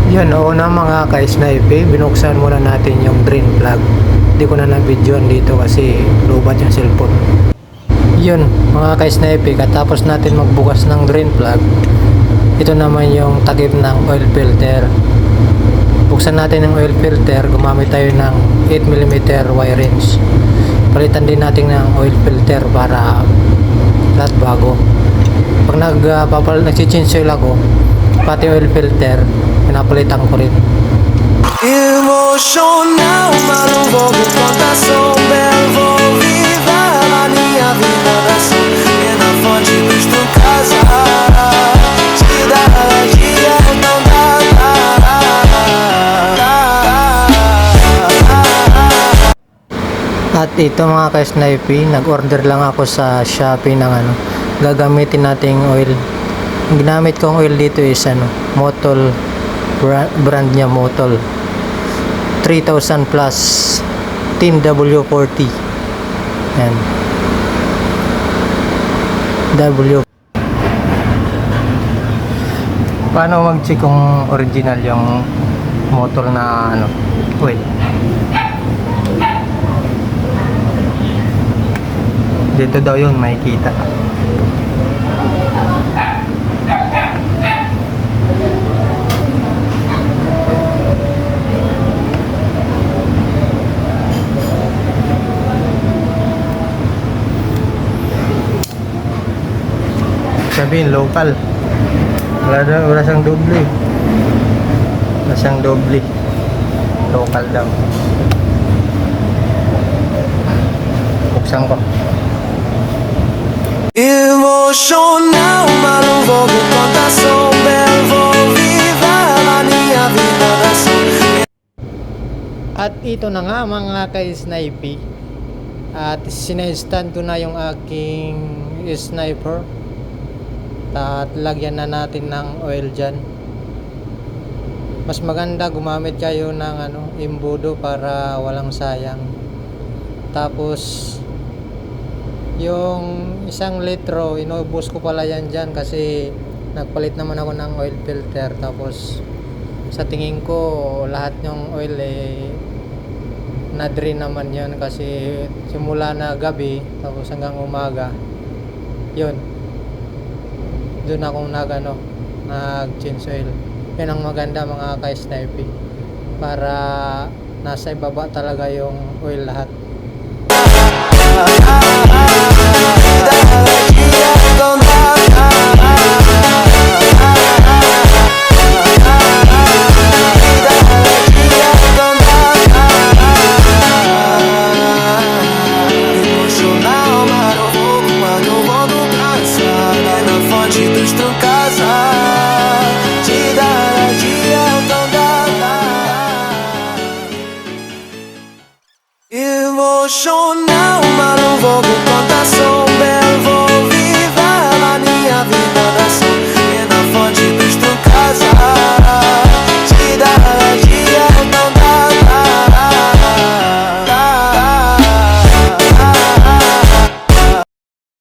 Yun, una mga ka-snipe, binuksan muna natin yung drain plug. Hindi ko na na-videoan dito kasi lubat yung cellphone. Yun, mga ka-snipe, katapos natin magbukas ng drain plug, ito naman yung takip ng oil filter. Buksan natin yung oil filter, gumamit tayo ng 8mm wire wrench. Palitan din natin ng oil filter para lahat bago. Pag nag-change oil ako, pati oil filter, pinapalitan ko rin. Emocional, malumbog o contação belo viva a minha vida da é na fonte dos tu casa cidade não At ito mga ka-snipe, nag-order lang ako sa Shopee ng gagamitin nating oil. Ang ginamit kong oil dito is Motol, brand niya Motol 3000 plus Team W40. Yan, W. Paano mag-check kung original yung motor na oil? Dito daw yun makikita. Sabihin local. Wala siyang doble. Wala siyang doble. Local daw. Buksan ko. Emocional, malumbog o contação belo viva a minha vida da At ito na nga mga ka-snipe. At sinestand ko na yung aking sniper. At lagyan na natin ng oil dyan. Mas maganda gumamit kayo ng imbudo para walang sayang. Tapos yung 1 litro inubos ko pala yan dyan kasi nagpalit naman ako ng oil filter. Tapos sa tingin ko lahat ng oil na-drain naman yan kasi simula na gabi tapos hanggang umaga yun, doon akong nag-change oil. Yan ang maganda mga ka-snipe, para nasa ibaba talaga yung oil lahat. Emocional, malumbog o contação